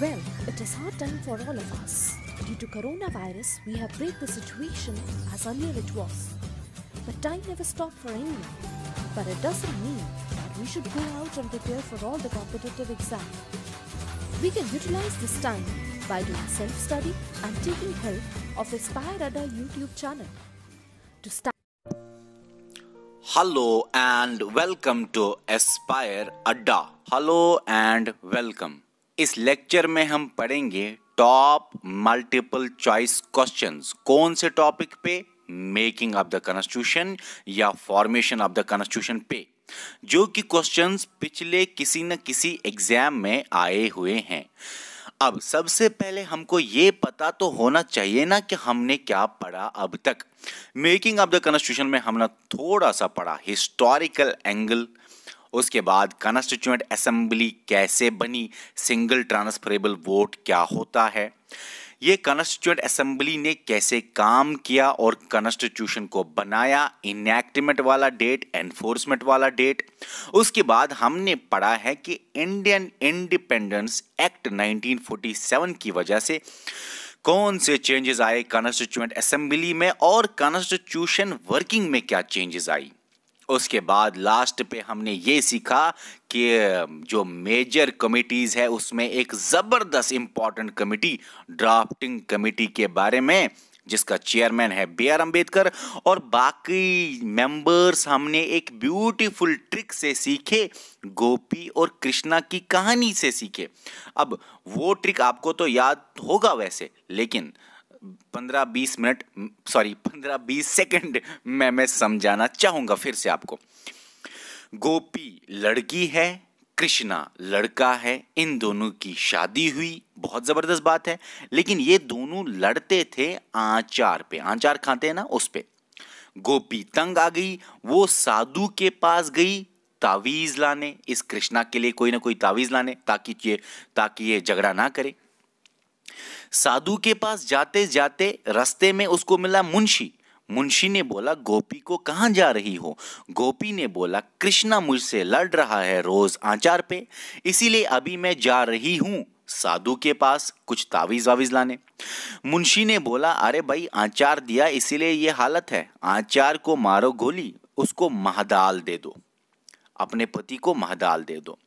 Well, it is hard time for all of us. Due to coronavirus, we have break the situation as earlier it was. But time never stopped for anyone. But it doesn't mean that we should go out and prepare for all the competitive exams. We can utilize this time by doing self-study and taking help of Aspire Adda YouTube channel. To start. Hello and welcome to Aspire Adda. Hello and welcome. इस lecture में हम पढ़ेंगे top multiple choice questions. कौन से topic पे? Making of the constitution या formation of the constitution पे, जो कि क्वेश्चंस पिछले किसी न किसी एग्जाम में आए हुए हैं। अब सबसे पहले हमको ये पता तो होना चाहिए ना कि हमने क्या पढ़ा अब तक। मेकिंग ऑफ द कॉन्स्टिट्यूशन में हमने थोड़ा सा पढ़ा हिस्टोरिकल एंगल, उसके बाद कॉन्स्टिट्यूएंट असेंबली कैसे बनी, सिंगल ट्रांसफरेबल वोट क्या होता है, ये कॉन्स्टिट्यूएंट असेंबली ने कैसे काम किया और कॉन्स्टिट्यूशन को बनाया, इनएक्टमेंट वाला डेट, एनफोर्समेंट वाला डेट। उसके बाद हमने पढ़ा है कि इंडियन इंडिपेंडेंस एक्ट 1947 की वजह से कौन से चेंजेस आए कॉन्स्टिट्यूएंट असेंबली में और कॉन्स्टिट्यूशन वर्किंग में क्या चेंजेस आई। उसके बाद लास्ट पे हमने ये सीखा कि जो मेजर कमिटीज़ है उसमें एक ज़बरदस्त इंपॉर्टेंट कमिटी ड्राफ्टिंग कमिटी के बारे में, जिसका चेयरमैन है बी आर अम्बेडकर, और बाकी मेंबर्स हमने एक ब्यूटीफुल ट्रिक से सीखे, गोपी और कृष्णा की कहानी से सीखे। अब वो ट्रिक आपको तो याद होगा वैसे, लेकिन 15-20 सेकंड में मैं समझाना चाहूंगा फिर से आपको। गोपी लड़की है, कृष्णा लड़का है, इन दोनों की शादी हुई, बहुत जबरदस्त बात है। लेकिन ये दोनों लड़ते थे आचार पे, आचार खाते हैं ना उस पे। गोपी तंग आ गई, वो साधु के पास गई तावीज लाने, इस कृष्णा के लिए कोई ना कोई तावीज लाने ताकि ये झगड़ा ना करे। साधु के पास जाते जाते रास्ते में उसको मिला मुंशी। मुंशी ने बोला गोपी को कहां जा रही हो? गोपी ने बोला कृष्णा मुझसे लड़ रहा है रोज आचार पे, इसीलिए अभी मैं जा रही हूं साधु के पास कुछ तावीज वावीज लाने। मुंशी ने बोला अरे भाई आचार दिया इसीलिए ये हालत है, आचार को मारो गोली, उसको महदाल दे दो, अपने पति को महदाल दे दो।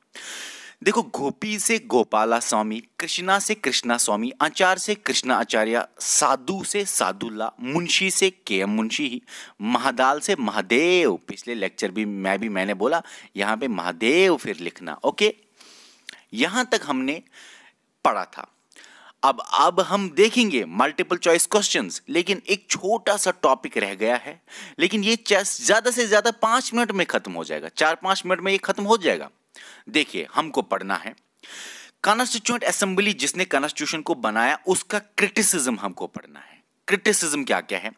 देखो, गोपी से गोपाला स्वामी, कृष्णा से कृष्णा स्वामी, आचार्य से कृष्णा आचार्य, साधु से साधुल्ला, मुंशी से के एम मुंशी ही, महादाल से महादेव। पिछले लेक्चर भी मैंने बोला यहाँ पे महादेव फिर लिखना। ओके, यहाँ तक हमने पढ़ा था। अब हम देखेंगे मल्टीपल चॉइस क्वेश्चंस, लेकिन एक छोटा सा टॉपिक रह गया है। लेकिन ये ज्यादा से ज्यादा 5 मिनट में खत्म हो जाएगा, 4-5 मिनट में ये खत्म हो जाएगा। देखिए, हमको पढ़ना है कॉन्स्टिट्यूएंट असेंबली जिसने कॉन्स्टिट्यूशन को बनाया उसका क्रिटिसिज्म हमको पढ़ना है। क्रिटिसिज्म क्या क्या है?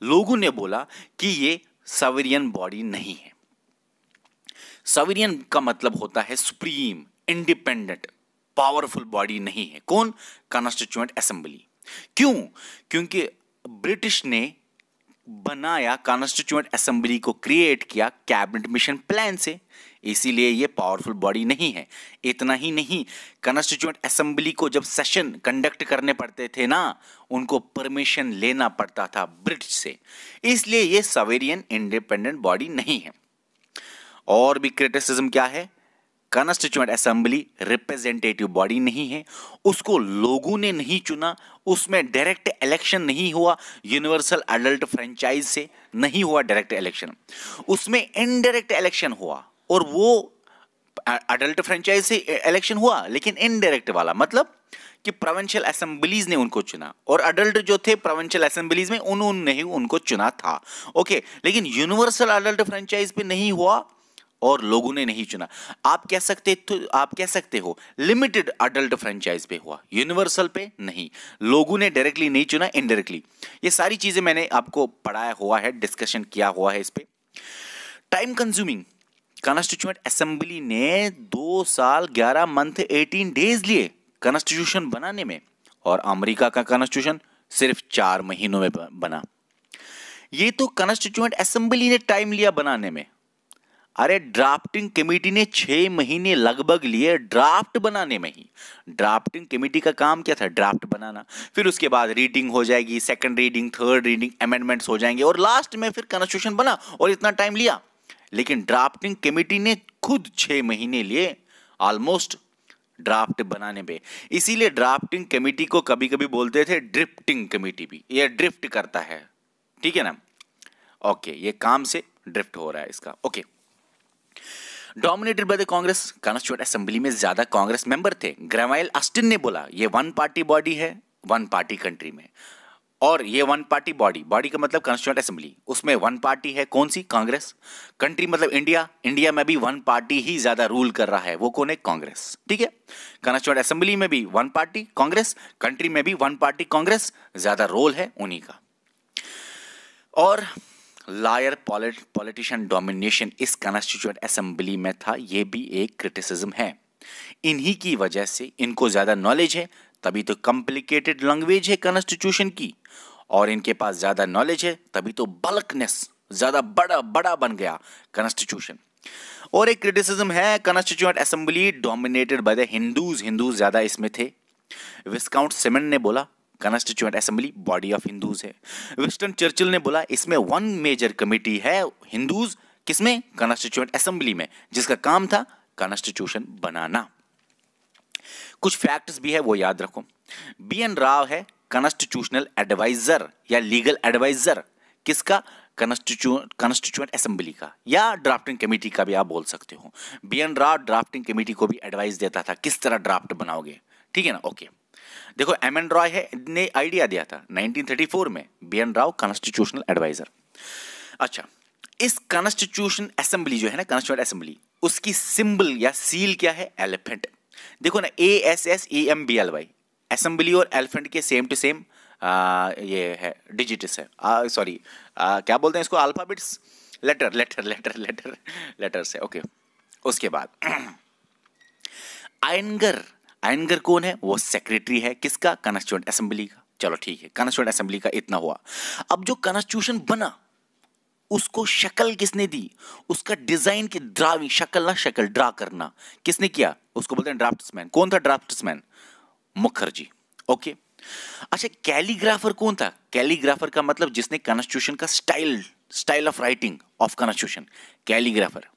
लोगों ने बोला कि ये सॉवरेन बॉडी नहीं है। सॉवरेन का मतलब होता है सुप्रीम, इंडिपेंडेंट, पावरफुल बॉडी नहीं है। कौन? Constituent assembly. क्यों? क्योंकि ब्रिटिश ने बनाया कॉन्स्टिट्यूएंट असेंबली को, क्रिएट किया कैबिनेट मिशन प्लान से, इसीलिए ये पावरफुल बॉडी नहीं है। इतना ही नहीं, कॉन्स्टिट्यूएंट असेंबली को जब सेशन कंडक्ट करने पड़ते थे ना, उनको परमिशन लेना पड़ता था ब्रिटिश से, इसलिए ये सॉवरेन इंडिपेंडेंट बॉडी नहीं है। और भी क्रिटिसिज्म क्या है? कॉन्स्टिट्यूएंट असेंबली रिप्रेजेंटेटिव बॉडी नहीं है, उसको लोगों ने नहीं चुना, उसमें डायरेक्ट इलेक्शन नहीं हुआ, यूनिवर्सल एडल्ट फ्रेंचाइज से नहीं हुआ डायरेक्ट इलेक्शन, उसमें इनडायरेक्ट इलेक्शन हुआ। और वो एडल्ट फ्रेंचाइज से इलेक्शन हुआ लेकिन इनडायरेक्ट वाला, मतलब कि प्रोविंशियल असेंबलीज ने उनको चुना, और अडल्ट जो थे प्रोविंशियल असेंबलीज में उन्होंने ही उनको चुना था। ओके, लेकिन यूनिवर्सल एडल्ट फ्रेंचाइज पे नहीं हुआ और लोगों ने नहीं चुना। आप कह सकते हो लिमिटेड अडल्ट फ्रेंचाइज पे हुआ, यूनिवर्सल पे नहीं, लोगों ने डायरेक्टली नहीं चुना, इनडायरेक्टली। ये सारी चीजें मैंने आपको पढ़ाया हुआ है, डिस्कशन किया हुआ है इस पे। टाइम कंज्यूमिंग, कॉन्स्टिट्यूएंट असेंबली ने 2 साल 11 मंथ 18 डेज लिए कॉन्स्टिट्यूशन बनाने में, और अमेरिका का कॉन्स्टिट्यूशन सिर्फ 4 महीनों में बना। ये तो कॉन्स्टिट्यूएंट असेंबली ने टाइम लिया बनाने में। अरे ड्राफ्टिंग कमेटी ने 6 महीने लगभग लिए ड्राफ्ट बनाने में ही। ड्राफ्टिंग कमेटी का काम क्या था? ड्राफ्ट बनाना, फिर उसके बाद रीडिंग हो जाएगी, second reading, third reading, amendments हो जाएंगे और लास्ट में फिर कॉन्स्टिट्यूशन बना और इतना टाइम लिया। लेकिन ड्राफ्टिंग कमेटी ने खुद 6 महीने लिए ऑलमोस्ट ड्राफ्ट बनाने पे। इसीलिए ड्राफ्टिंग कमेटी को कभी कभी बोलते थे ड्रिफ्टिंग कमेटी भी, ये ड्रिफ्ट करता है, ठीक है ना। ओके, ये काम से ड्रिफ्ट हो रहा है इसका। Okay, dominated by the Congress, constituent assembly में ज्यादा कांग्रेस मेंबर थे। ग्रेवाइल ऑस्टिन ने बोला ये वन पार्टी बॉडी है, वन पार्टी कंट्री में, और ये वन पार्टी बॉडी, बॉडी का मतलब कॉन्स्टिट्यूएंट असेंबली, उसमें वन पार्टी है, कौन सी? कांग्रेस। कंट्री मतलब इंडिया, इंडिया में भी वन पार्टी ही ज्यादा रूल कर रहा है, वो कौन है? कांग्रेस, ठीक है। कॉन्स्टिट्यूएंट असेंबली में भी वन पार्टी कांग्रेस, कंट्री में भी वन पार्टी कांग्रेस, ज्यादा रोल है उन्हीं का। और लायर पॉलिटिशियन डोमिनेशन इस कॉन्स्टिट्यूएंट असेंबली में था, यह भी एक क्रिटिसिज्म है। इन्हीं की वजह से इनको ज्यादा नॉलेज है, तभी तो कॉम्प्लिकेटेड लैंग्वेज है कॉन्स्टिट्यूशन की, और इनके पास ज्यादा नॉलेज है तभी तो बल्कनेस, ज्यादा बड़ा बन गया कॉन्स्टिट्यूशन। और एक क्रिटिसिज्म है, constituent assembly dominated by the Hindus, Hindus ज्यादा इसमें थे। विस्काउंट सिमन ने बोला constituent assembly body of Hindus है। विंस्टन चर्चिल ने बोला इसमें वन मेजर कमेटी है हिंदूज, किसमें? कॉन्स्टिट्यूएंट असेंबली में, जिसका काम था कॉन्स्टिट्यूशन बनाना। कुछ फैक्ट्स भी है वो याद रखो। BN राव है कॉन्स्टिट्यूशनल एडवाइजर या लीगल एडवाइजर, किसका? कॉन्स्टिट्यूएंट असेंबली का, या ड्राफ्टिंग कमेटी का भी आप बोल सकते हो। BN राव ड्राफ्टिंग कमेटी को भी एडवाइस देता था किस तरह ड्राफ्ट बनाओगे, ठीक है ना। ओके, देखो MN रॉय ने आइडिया दिया था 1934 में, BN राव कॉन्स्टिट्यूशनल एडवाइजर। अच्छा, इस कॉन्स्टिट्यूशन असेंबली जो है ना, कॉन्स्टिट्यूएंट असेंबली, उसकी सिंबल या सील क्या है? एलिफेंट। देखो ना, ASSEMBLY, असेंबली और एलिफेंट के सेम टू सेम ये है, डिजिट्स है, सॉरी क्या बोलते हैं इसको? अल्फाबेट्स, लेटर्स है। ओके, उसके बाद आयनगर कौन है? वो सेक्रेटरी है, किसका? कॉन्स्टिट्यूएंट असेंबली का। चलो ठीक है, कॉन्स्टिट्यूएंट असेंबली का इतना हुआ। अब जो कॉन्स्टिट्यूशन बना उसको शक्ल किसने दी? उसका डिजाइन की ड्राइंग, शक्ल ना शक्ल ड्रा करना किसने किया? उसको बोलते हैं ड्राफ्ट्समैन। कौन था ड्राफ्ट्समैन? मुखर्जी। ओके, अच्छा, कैलीग्राफर कौन था? कैलीग्राफर का मतलब जिसने कॉन्स्टिट्यूशन का style of writing of constitution, calligrapher.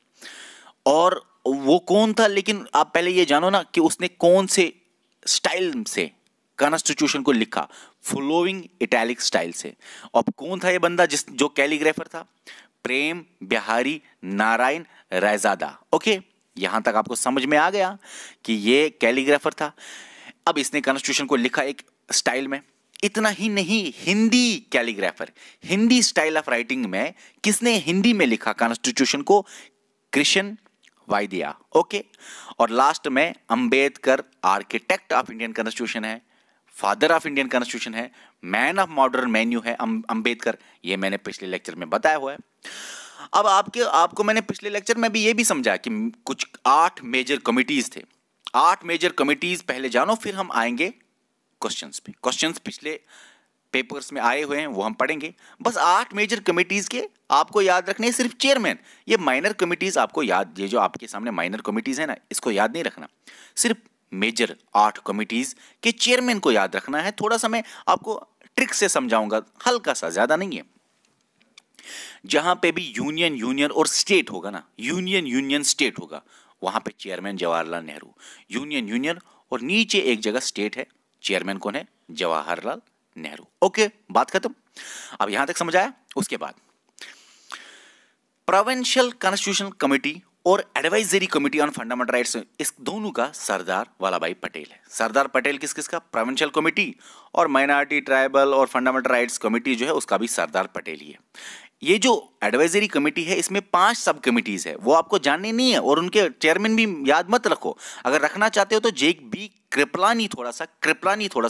और वो कौन था? लेकिन आप पहले ये जानो ना कि उसने कौन से स्टाइल से कॉन्स्टिट्यूशन को लिखा, फ्लोइंग इटैलिक स्टाइल से। और कौन था ये बंदा जो कैलीग्राफर था? प्रेम बिहारी नारायण रायजादा। ओके, यहां तक आपको समझ में आ गया कि ये कैलीग्राफर था। अब इसने कॉन्स्टिट्यूशन को लिखा एक स्टाइल में। इतना ही नहीं, Hindi calligrapher, Hindi style of writing में किसने हिंदी में लिखा कॉन्स्टिट्यूशन को? कृष्ण वायदिया। ओके, और लास्ट में Ambedkar architect of Indian constitution है, फादर ऑफ इंडियन कॉन्स्टिट्यूशन है, मैन ऑफ मॉडर्न मेन्यू है अंबेडकर। ये मैंने पिछले लेक्चर में बताया हुआ है। अब आपको मैंने पिछले लेक्चर में भी ये भी समझा कि कुछ 8 मेजर कमिटीज थे। 8 मेजर कमिटीज पहले जानो, फिर हम आएंगे क्वेश्चंस पे। क्वेश्चंस पिछले पेपर्स में आए हुए हैं, वो हम पढ़ेंगे। बस 8 मेजर कमिटीज के आपको याद रखने, सिर्फ चेयरमैन। ये माइनर कमिटीज आपको याद, ये जो आपके सामने माइनर कमिटीज है ना, इसको याद नहीं रखना। सिर्फ मेजर 8 कमिटीज के चेयरमैन को याद रखना है। थोड़ा सा मैं आपको ट्रिक से समझाऊंगा, हल्का सा, ज्यादा नहीं है। जहां पे भी यूनियन और स्टेट होगा ना, यूनियन स्टेट होगा, वहां पे चेयरमैन जवाहरलाल नेहरू। यूनियन और नीचे एक जगह स्टेट है, चेयरमैन कौन है? जवाहरलाल नेहरू। ओके, बात खत्म। अब यहां तक समझ आया। उसके बाद प्रोविंशियल कॉन्स्टिट्यूशनल कमेटी और advisory committee on fundamental rights, इस दोनों का सरदार वल्लभभाई पटेल है। सरदार पटेल किसका? प्रोविंशियल कमेटी, और माइनॉरिटी, ट्राइबल और फंडामेंटल राइट्स कमेटी जो है उसका भी सरदार पटेल ही है। ये जो एडवाइजरी कमेटी है, इसमें 5 सब कमिटीज है, वो आपको जाननी नहीं है, और उनके चेयरमैन भी याद मत रखो। अगर रखना चाहते हो तो JB कृपलानी थोड़ा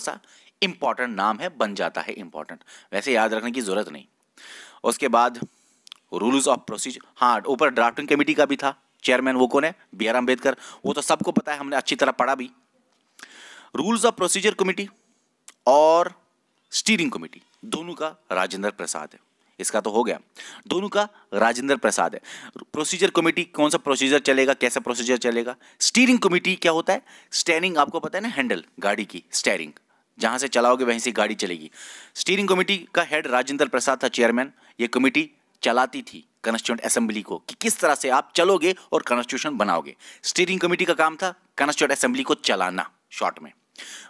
सा इंपॉर्टेंट नाम है, बन जाता है इंपॉर्टेंट, वैसे याद रखने की जरूरत नहीं। उसके बाद रूल्स ऑफ प्रोसीजर, हाँ, ऊपर ड्राफ्टिंग कमेटी का भी था चेयरमैन, वो कौन है? BR अम्बेडकर। वो तो सबको पता है, हमने अच्छी तरह पढ़ा भी। रूल्स ऑफ प्रोसीजर कमेटी और स्टीयरिंग कमेटी, दोनों का राजेंद्र प्रसाद है। इसका तो हो गया। दोनों का राजेंद्र प्रसाद है। प्रोसीजर कमेटी कौन सा प्रोसीजर चलेगा, कैसा प्रोसीजर चलेगा। स्टीयरिंग कमेटी क्या होता है, स्टेयरिंग आपको पता है ना, हैंडल गाड़ी की स्टेयरिंग, जहां से चलाओगे वहीं से गाड़ी चलेगी। स्टीयरिंग कमेटी का हेड राजेंद्र प्रसाद था, चेयरमैन। ये कमेटी चलाती थी कॉन्स्टिट्यूएंट असेंबली को कि किस तरह से आप चलोगे और कॉन्स्टिट्यूशन बनाओगे। स्टीयरिंग कमेटी का काम था कॉन्स्टिट्यूएंट असेंबली को चलाना, शॉर्ट में।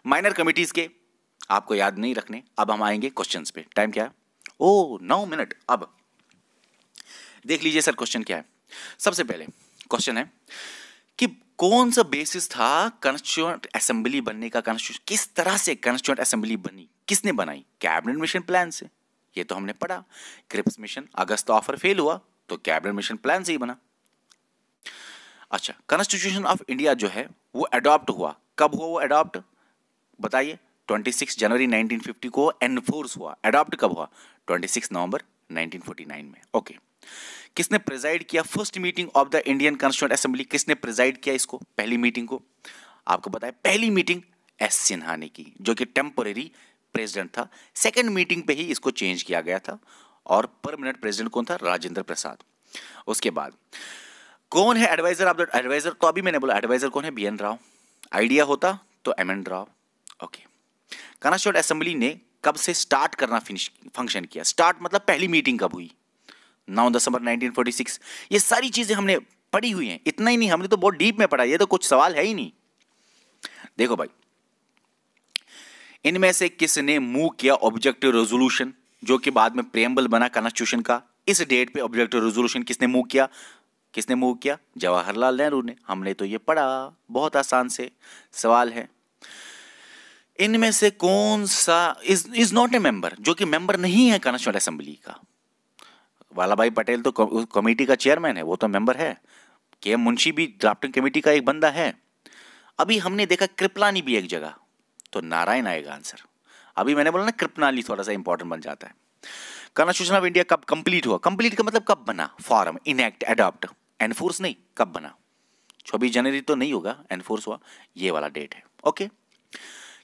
माइनर कमिटीज के आपको याद नहीं रखने। अब हम आएंगे क्वेश्चंस पे। टाइम क्या है, ओ 9 मिनट। अब देख लीजिए सर क्वेश्चन क्या है। सबसे पहले क्वेश्चन है कि कौन सा बेसिस था कॉन्स्टिट्यूएंट असेंबली बनने का, कॉन्स्टिट्यूशन किस तरह से कॉन्स्टिट्यूएंट असेंबली बनी, किसने बनाई, कैबिनेट मिशन प्लान से। ये तो हमने पढ़ा। क्रिप्स मिशन अगस्त ऑफर फेल हुआ तो कैबिनेट मिशन प्लान से ही बना। अच्छा, कॉन्स्टिट्यूशन ऑफ इंडिया जो है वो अडॉप्ट हुआ, कब हुआ वो अडॉप्ट बताइए। 26 जनवरी 1950 को एनफोर्स हुआ। अडॉप्ट कब हुआ, 26 नवंबर 1949 में। ओके, किसने प्रिजाइड किया first meeting of the Indian constituent assembly, किसने प्रिजाइड किया इसको, पहली मीटिंग को। आपको पता है पहली मीटिंग एस सिन्हा ने की, जो कि टेम्पररी प्रेसिडेंट था। सेकंड मीटिंग पे ही इसको चेंज किया गया था और परमानेंट प्रेसिडेंट कौन था, राजेंद्र प्रसाद। उसके बाद कौन है एडवाइजर ऑफ द, एडवाइजर तो अभी मैंने बोला, एडवाइजर कौन है, BN राव। आइडिया होता तो MN Rao. Okay, constituent assembly ने कब से स्टार्ट करना फंक्शन किया, स्टार्ट मतलब पहली मीटिंग कब हुई, 9 दिसंबर 1946। ये सारी चीजें हमने पढ़ी हुई हैं। इतना ही नहीं, हमने तो बहुत डीप में पढ़ा, ये तो कुछ सवाल है ही नहीं। देखो भाई, इनमें से किसने मूव किया ऑब्जेक्टिव रेजोल्यूशन, जो कि बाद में प्रेम्बल बना कॉन्स्टिट्यूशन का। इस डेट पे ऑब्जेक्टिव रेजोल्यूशन किसने मूव किया, किसने मूव किया, जवाहरलाल नेहरू ने। हमने तो ये पढ़ा, बहुत आसान से सवाल है। इनमें से कौन सा इज नॉट ए मेंबर, जो कि मेंबर नहीं है कॉन्स्टिट्यूएंट असेंबली का। वल्लभ भाई पटेल तो कमेटी का चेयरमैन है, वो तो मेंबर है। KM मुंशी भी ड्राफ्टिंग कमेटी का एक बंदा है। अभी हमने देखा कृपलानी भी एक जगह, तो नारायण आएगा आंसर। अभी मैंने बोला ना कृपलानी थोड़ा सा इंपॉर्टेंट बन जाता है। कॉन्स्टिट्यूशन ऑफ इंडिया कब कंप्लीट हुआ, कंप्लीट का मतलब कब बना, फॉर्म, इनएक्ट, अडॉप्ट, एनफोर्स नहीं, कब बना। 26 जनवरी तो नहीं होगा, एनफोर्स हुआ, ये वाला डेट है। ओके,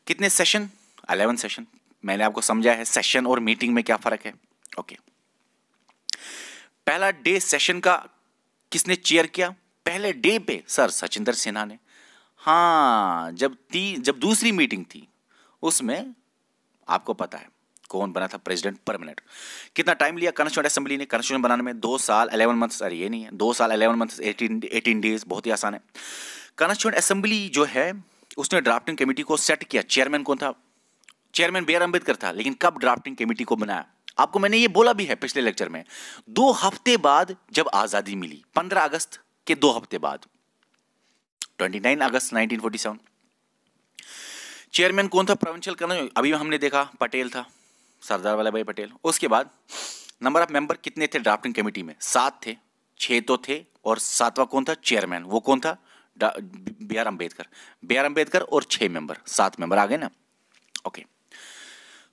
कितने सेशन, 11 सेशन। मैंने आपको समझा है सेशन और मीटिंग में क्या फर्क है। ओके, पहला डे सेशन का किसने चेयर किया, पहले डे पे सर सचिंदर सिन्हा ने। हाँ, जब दूसरी मीटिंग थी उसमें आपको पता है कौन बना था प्रेसिडेंट परमानेंट। कितना टाइम लिया कॉन्स्टिट्यूएंट असेंबली ने कॉन्स्टिट्यूशन बनाने में, 2 साल 11 मंथ्स। अरे ये नहीं है, 2 साल 11 मंथ्स 18 डेज, बहुत ही आसान है। कॉन्स्टिट्यूएंट असेंबली जो है उसने ड्राफ्टिंग कमेटी को सेट किया। चेयरमैन कौन था, चेयरमैन BR अम्बेडकर था। लेकिन कब ड्राफ्टिंग कमेटी को बनाया, आपको मैंने ये बोला भी है पिछले लेक्चर में, 2 हफ्ते बाद जब आजादी मिली, 15 अगस्त के 2 हफ्ते बाद, 29 अगस्त 1947। चेयरमैन कौन था प्रोविंशियल कर्नल, अभी हमने देखा पटेल था, सरदार वल्लभ भाई पटेल। उसके बाद नंबर ऑफ मेंबर कितने थे ड्राफ्टिंग कमेटी में, 7 थे, 6 तो थे और 7वां कौन था, चेयरमैन। वो कौन था, BR अम्बेडकर और 6 मेंबर, 7 मेंबर आ गए ना। ओके,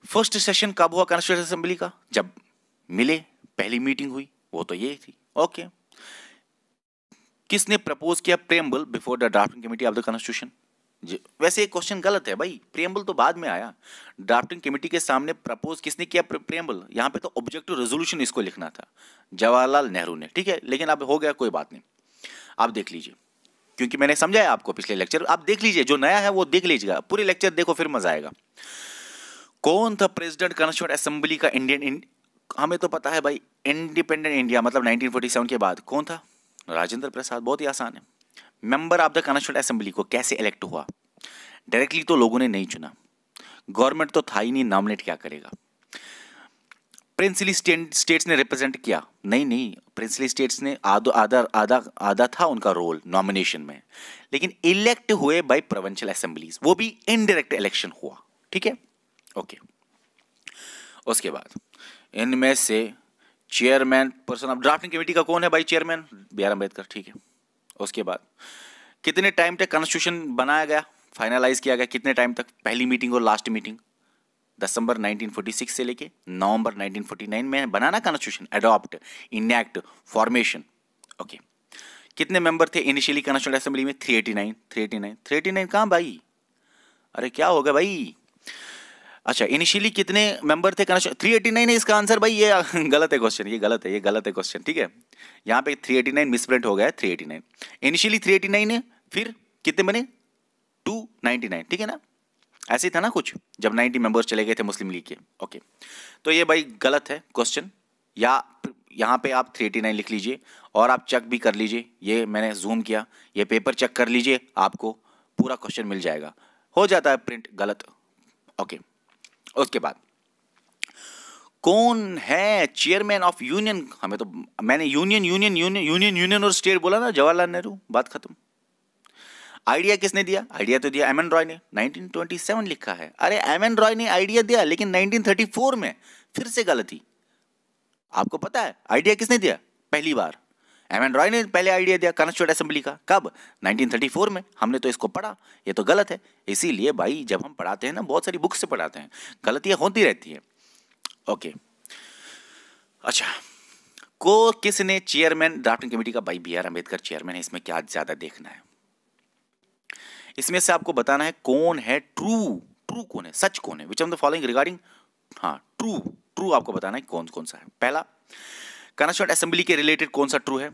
फर्स्ट सेशन कब हुआ कॉन्स्टिट्यूएंट असेंबली का, जब मिले, पहली मीटिंग हुई, वो तो ये थी। ओके, किसने प्रपोज किया preamble before the drafting committee of the constitution. वैसे एक क्वेश्चन गलत है भाई, प्रेम्बल तो बाद में आया, ड्राफ्टिंग कमेटी के सामने प्रपोज किसने किया प्रेम्बल। यहां पे तो ऑब्जेक्टिव रेजोल्यूशन इसको लिखना था, जवाहरलाल नेहरू ने। ठीक है, लेकिन अब हो गया, कोई बात नहीं। आप देख लीजिए, क्योंकि मैंने समझाया आपको पिछले लेक्चर, आप देख लीजिए, जो नया है वो देख लीजिएगा, पूरे लेक्चर देखो फिर मजा आएगा। कौन था प्रेसिडेंट कॉन्स्टिट्यूएंट असेंबली का इंडियन, हमें तो पता है भाई, इंडिपेंडेंट इंडिया मतलब 1947 के बाद कौन था, राजेंद्र प्रसाद। बहुत ही आसान है। Member of the constituent assembly को कैसे इलेक्ट हुआ, डायरेक्टली तो लोगों ने नहीं चुना, गवर्नमेंट तो था ही नहीं, नॉमिनेट क्या करेगा। प्रिंसली स्टेट्स ने रिप्रेजेंट किया, नहीं, प्रिंसली स्टेट्स ने आधा था उनका रोल नॉमिनेशन में, लेकिन इलेक्ट हुए बाय प्रोविंशियल असेंबलीज, वो भी इनडायरेक्ट इलेक्शन हुआ। ठीक है, ओके। उसके बाद इनमें से chairman person of drafting committee का कौन है भाई, चेयरमैन BR अम्बेडकर। ठीक है, उसके बाद कितने टाइम तक कॉन्स्टिट्यूशन बनाया गया, फाइनलाइज किया गया, कितने टाइम तक, पहली मीटिंग और लास्ट मीटिंग, दिसंबर 1946 से लेके नवंबर 1949 में बनाना constitution, adopt, enact, formation. Okay, कितने मेंबर थे इनिशियली कॉन्स्टिट्यूएंट असेंबली में, 389 कहां भाई, अरे क्या होगा भाई। अच्छा, इनिशियली कितने मेंबर थे? 389 है इसका आंसर भाई। ये गलत है क्वेश्चन, ये गलत है क्वेश्चन, ठीक है। यहाँ पे 389 मिसप्रिंट हो गया है, 389 इनिशियली 389 है, फिर कितने बने? 299, ठीक है ना, ऐसे ही था ना कुछ, जब 90 मेंबर्स चले गए थे मुस्लिम लीग के। ओके, तो ये भाई गलत है क्वेश्चन, या यहाँ पे आप 389 लिख लीजिए और आप चेक भी कर लीजिए, ये मैंने जूम किया, ये पेपर चेक कर लीजिए, आपको पूरा क्वेश्चन मिल जाएगा। हो जाता है प्रिंट गलत। ओके, उसके बाद कौन है चेयरमैन ऑफ यूनियन? हमें तो, मैंने यूनियन और स्टेट बोला ना, जवाहरलाल नेहरू, बात खत्म। आइडिया किसने दिया? आइडिया तो दिया एम एन रॉय ने, 1927 लिखा है। अरे एम एन रॉय ने आइडिया दिया, लेकिन 1934 में फिर से गलती। आपको पता है आइडिया किसने दिया पहली बार? एम एन रॉय ने पहले आइडिया दिया कॉन्स्टिट्यूएंट असेंबली का। कब? 1934 में। हमने तो इसको पढ़ा, ये तो गलत है। इसीलिए भाई जब हम पढ़ाते हैं ना, बहुत सारी बुक से पढ़ाते हैं, गलतियां होती रहती हैं। ओके, अच्छा, को किसने चेयरमैन ड्राफ्टिंग कमेटी का? भाई बी आर अम्बेडकर चेयरमैन है, इसमें क्या ज्यादा देखना है। इसमें से आपको बताना है कौन है ट्रू कौन है, सच कौन है, which of the following regarding, हाँ ट्रू आपको बताना है कौन कौन सा है। पहला, कॉन्स्टिट्यूएंट असेंबली के रिलेटेड कौन सा ट्रू है?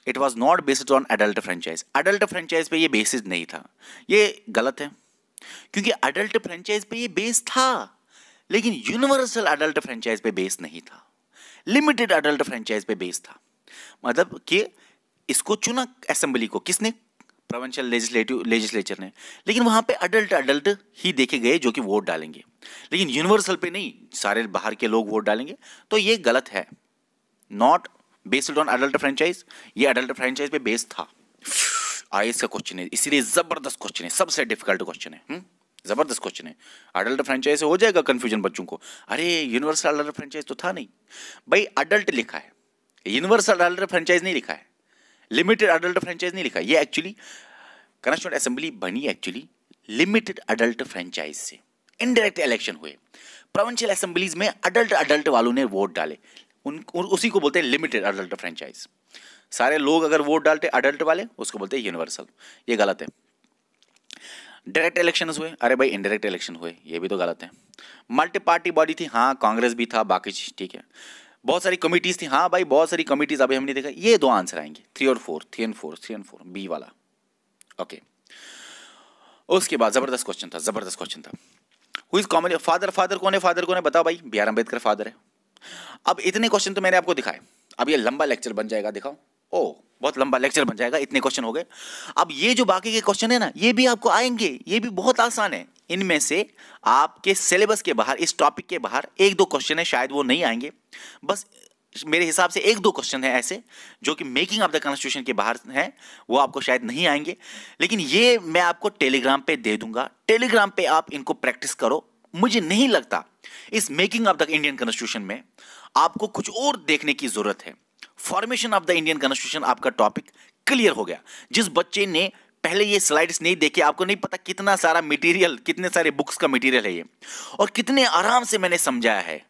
It was not based on adult franchise. Adult franchise पे ये बेसिस नहीं था, ये गलत है, क्योंकि अडल्ट फ्रेंचाइज पे ये बेस था, लेकिन यूनिवर्सल अडल्ट फ्रेंचाइज पे बेस नहीं था, लिमिटेड अडल्ट फ्रेंचाइज पे बेस था। मतलब कि इसको चुना असेंबली को किसने? प्रोविंशियल लेजिस्लेचर ने, लेकिन वहां पे अडल्ट ही देखे गए जो कि वोट डालेंगे, लेकिन यूनिवर्सल पे नहीं, सारे बाहर के लोग वोट डालेंगे, तो ये गलत है। Not based on adult franchise, ये अडल्ट फ्रेंचाइज पे बेस्ड था। आईएएस का क्वेश्चन है, इसीलिए जबरदस्त क्वेश्चन है, सबसे डिफिकल्ट क्वेश्चन है, जबरदस्त क्वेश्चन है। अडल्ट फ्रेंचाइज से हो जाएगा कंफ्यूजन बच्चों को, अरे यूनिवर्सल अडल्ट फ्रेंचाइज तो था नहीं। भाई अडल्ट लिखा है, यूनिवर्सल अडल्ट फ्रेंचाइज नहीं लिखा है, लिमिटेड अडल्ट फ्रेंचाइज नहीं लिखा है। ये एक्चुअली कॉन्स्टिट्यूएंट असेंबली बनी एक्चुअली लिमिटेड अडल्ट फ्रेंचाइज से, इनडायरेक्ट इलेक्शन हुए, प्रोविंशियल असेंबलीज में अडल्ट वालों ने वोट डाले, उसी को बोलते हैं लिमिटेड अडल्ट फ्रेंचाइज। सारे लोग अगर वोट डालते अडल्ट वाले, उसको बोलते हैं यूनिवर्सल, ये गलत है। डायरेक्ट इलेक्शन हुए, अरे भाई इनडायरेक्ट इलेक्शन हुए, ये भी तो गलत है। मल्टी पार्टी बॉडी थी, हाँ कांग्रेस भी था, बाकी चीज ठीक है। बहुत सारी कमिटीज थी, हाँ भाई बहुत सारी कमिटीज, अभी हमने देखा। ये दो आंसर आएंगे, 3 और 4 बी वाला। ओके, उसके बाद जबरदस्त क्वेश्चन था। हु इज कॉमन फादर कौन है बताओ भाई? बी आर अम्बेडकर फादर है। अब इतने क्वेश्चन तो मैंने आपको दिखाए, अब ये लंबा लेक्चर बन जाएगा, दिखाओ। ओ बहुत लंबा लेक्चर बन जाएगा, इतने क्वेश्चन हो गए। अब ये जो बाकी के क्वेश्चन है ना, ये भी आपको आएंगे, ये भी बहुत आसान है। इनमें से आपके सिलेबस के बाहर, इस टॉपिक के बाहर 1-2 क्वेश्चन है, शायद वो नहीं आएंगे। बस मेरे हिसाब से 1-2 क्वेश्चन है ऐसे जो कि मेकिंग ऑफ द कॉन्स्टिट्यूशन के बाहर हैं, वो आपको शायद नहीं आएंगे, लेकिन ये मैं आपको टेलीग्राम पे दे दूंगा। टेलीग्राम पे आप इनको प्रैक्टिस करो। मुझे नहीं लगता इस making of the Indian constitution में आपको कुछ और देखने की जरूरत है। Formation of the Indian constitution आपका टॉपिक क्लियर हो गया। जिस बच्चे ने पहले ये स्लाइड्स नहीं देखे, आपको नहीं पता कितना सारा मटेरियल, कितने सारे बुक्स का मटेरियल है ये, और कितने आराम से मैंने समझाया है,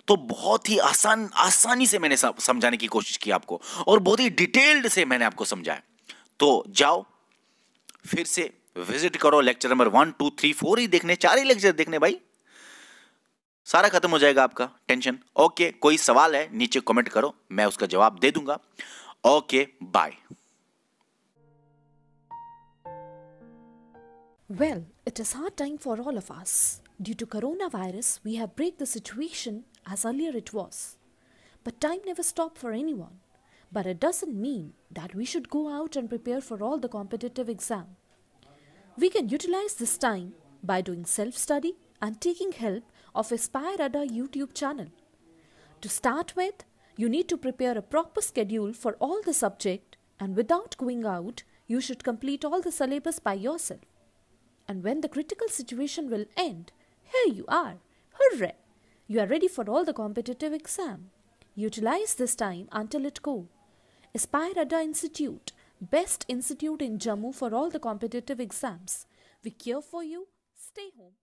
तो बहुत ही आसानी से मैंने समझाने की कोशिश की आपको, और बहुत ही डिटेल्ड से मैंने आपको समझाया। तो जाओ फिर से विजिट करो, लेक्चर नंबर 1, 2, 3, 4 ही देखने, 4 ही लेक्चर देखने भाई, सारा खत्म हो जाएगा आपका टेंशन। ओके, कोई सवाल है नीचे कमेंट करो, मैं उसका जवाब दे दूंगा। Okay, bye. Well, it is hard time for all of us. Due to coronavirus, we have break the situation as earlier it was. But time never stopped for anyone. But it doesn't mean that we should go out and prepare for all the competitive exam. We can utilize this time by doing self-study and taking help of Aspire Ada YouTube channel. To start with, you need to prepare a proper schedule for all the subject, and without going out, you should complete all the syllabus by yourself. And when the critical situation will end, here you are. Hooray! You are ready for all the competitive exam. Utilize this time until it go. Aspire Ada Institute, best institute in Jammu for all the competitive exams. We care for you. Stay home.